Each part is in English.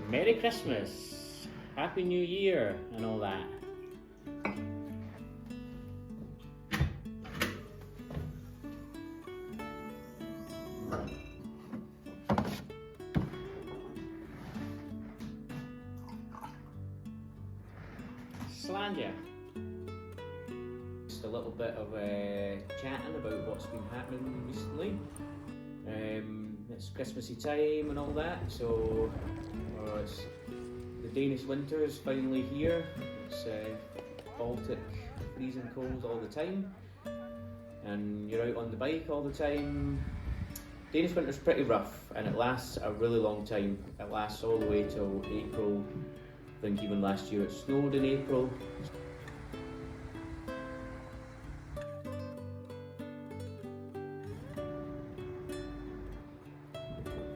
Merry Christmas, Happy New Year and all that. Slandia. Just a little bit of chatting about what's been happening recently. It's Christmassy time and all that, so it's the Danish winter is finally here. It's Baltic freezing cold all the time, and you're out on the bike all the time. Danish winter's pretty rough, and it lasts a really long time. It lasts all the way till April. I think even last year it snowed in April.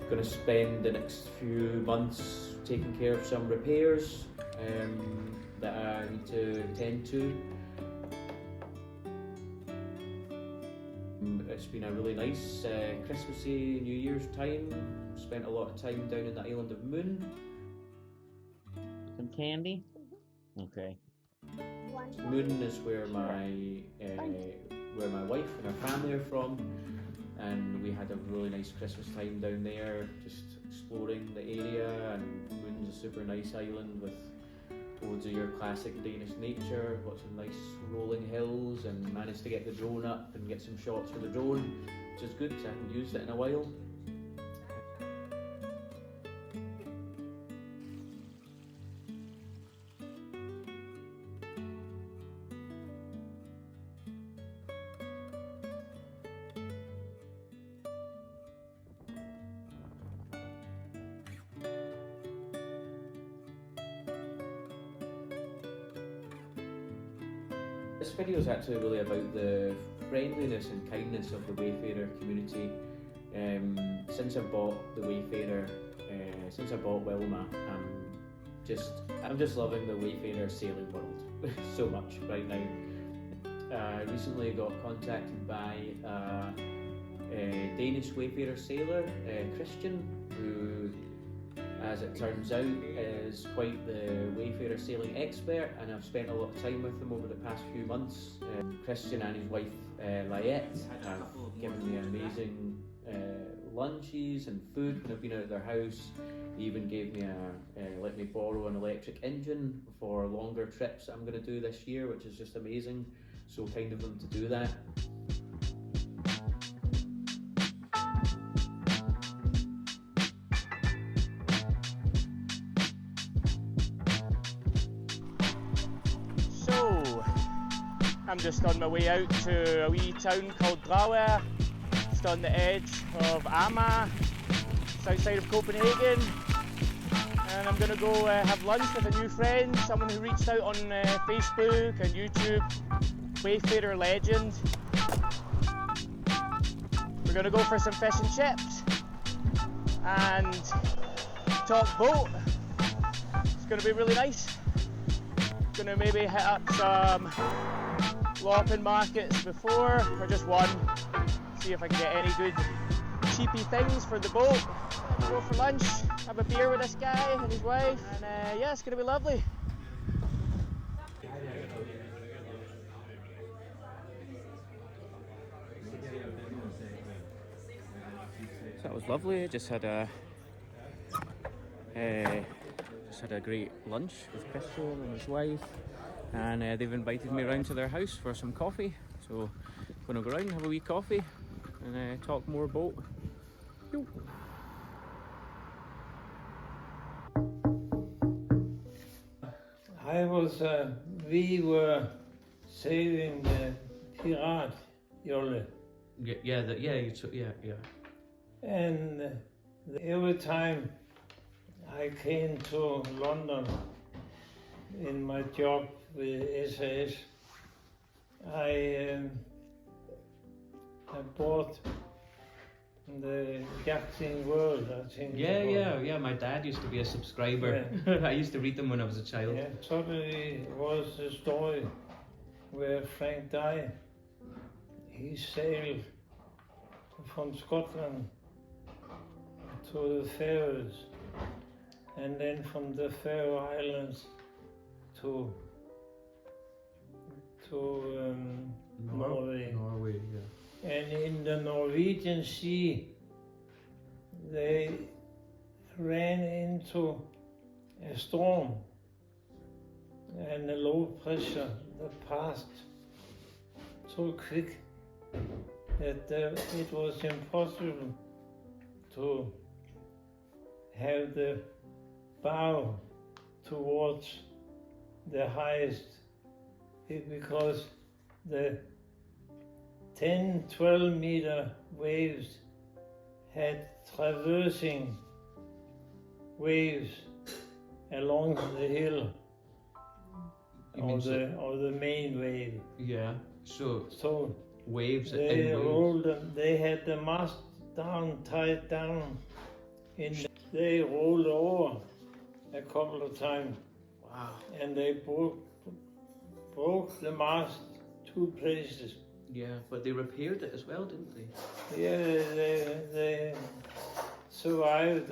Going to spend the next few months taking care of some repairs that I need to attend to. It's been a really nice Christmassy New Year's time. Spent a lot of time down in the island of Moon. Some candy? Okay. Moon is where my wife and her family are from. And we had a really nice Christmas time down there, just exploring the area. And Moon's a super nice island with loads of your classic Danish nature, lots of nice rolling hills, and managed to get the drone up and get some shots with the drone, which is good because I haven't used it in a while. This video is actually really about the friendliness and kindness of the Wayfarer community. Since I bought the Wayfarer, since I bought Wilma, I'm just loving the Wayfarer sailing world so much right now. I recently got contacted by a Danish Wayfarer sailor, Kristian, who, as it turns out, is quite the Wayfarer sailing expert, and I've spent a lot of time with him over the past few months. Kristian and his wife Laiad have given me amazing lunches and food when I've been out of their house. He even gave me let me borrow an electric engine for longer trips that I'm going to do this year, which is just amazing. So kind of them to do that. I'm just on my way out to a wee town called Laiad, just on the edge of Amager, south side of Copenhagen, and I'm going to go have lunch with a new friend, someone who reached out on Facebook and YouTube, Wayfarer legend. We're going to go for some fish and chips and talk boat. It's going to be really nice. Going to maybe hit up some Lopping markets before, or just one, see if I can get any good cheapy things for the boat. Go for lunch, have a beer with this guy and his wife, and yeah, it's going to be lovely. So that was lovely. Just had a great lunch with Kristian and his wife. And they've invited me around to their house for some coffee, so I'm going to go around and have a wee coffee and talk more boat. Yo. We were sailing the Pirat Jolle. Yeah. And every time I came to London in my job with SAS, I bought the Yachting World, I think. Yeah. My dad used to be a subscriber. Yeah. I used to read them when I was a child. Yeah, suddenly was a story where Frank Dye, he sailed from Scotland to the Faroes, and then from the Faroe Islands to Norway. Norway, yeah. And in the Norwegian Sea, they ran into a storm and a low pressure that passed so quick that it was impossible to have the bow towards the highest, because the 10-12 meter waves had traversing waves along the hill of the main wave. Yeah. So waves. they rolled them. They had the mast down, tied down. They rolled over a couple of times. Wow. And they broke the mast 2 places. Yeah, but they repaired it as well, didn't they? Yeah, they survived,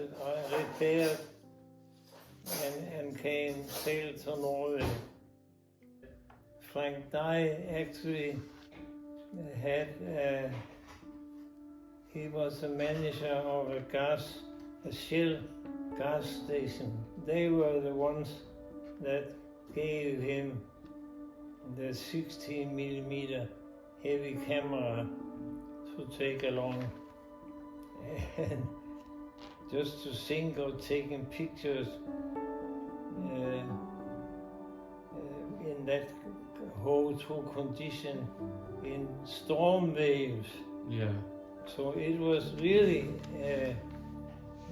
repaired, and sailed to Norway. Frank Dye actually he was the manager of a Shell gas station. They were the ones that gave him the 16 millimeter heavy camera to take along, and just to think of taking pictures in that how-to condition in storm waves. Yeah. So it was really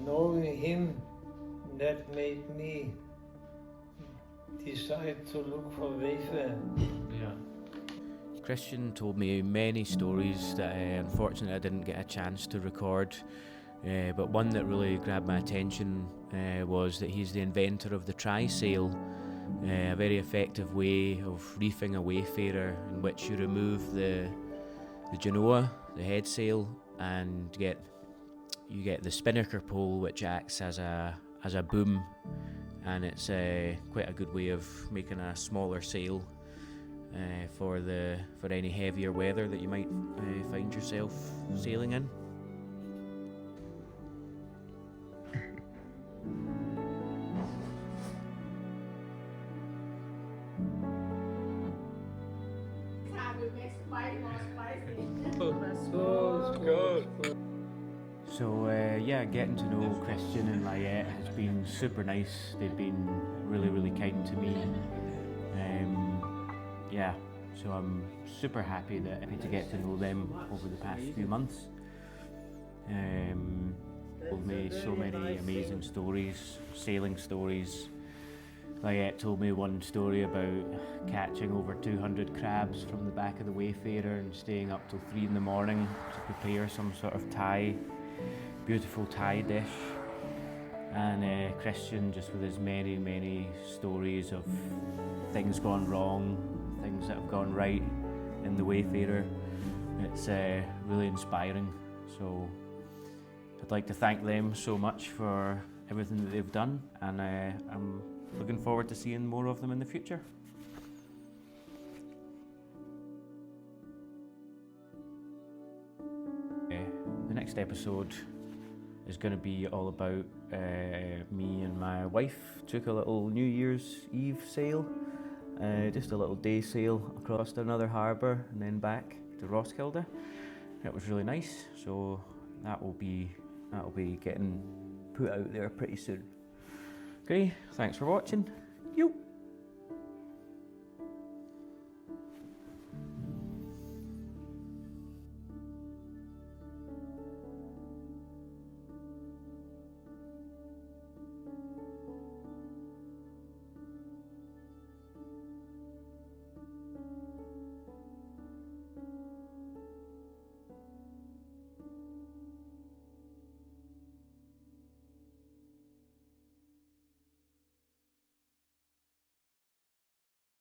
knowing him that made me decide to look for Wayfarer. Yeah. Kristian told me many stories that unfortunately I didn't get a chance to record, but one that really grabbed my attention was that he's the inventor of the try-sail, a very effective way of reefing a Wayfarer in which you remove the genoa, the head sail, and you get the spinnaker pole, which acts as a boom, and it's quite a good way of making a smaller sail for any heavier weather that you might find yourself sailing in. So yeah, getting to know Kristian and Laiad has been super nice. They've been really, really kind to me. Yeah, so I'm super happy to get to know them over the past few months. Told me so many amazing stories, sailing stories. Laiad told me one story about catching over 200 crabs from the back of the Wayfarer and staying up till 3 in the morning to prepare some sort of beautiful Thai dish. And Kristian, just with his many, many stories of things gone wrong, things that have gone right in the Wayfarer. It's really inspiring. So I'd like to thank them so much for everything that they've done, and I'm looking forward to seeing more of them in the future. The next episode is going to be all about me and my wife took a little New Year's Eve sail, just a little day sail across to another harbour and then back to Roskilde. It was really nice, so that will be getting put out there pretty soon. Okay, thanks for watching. You.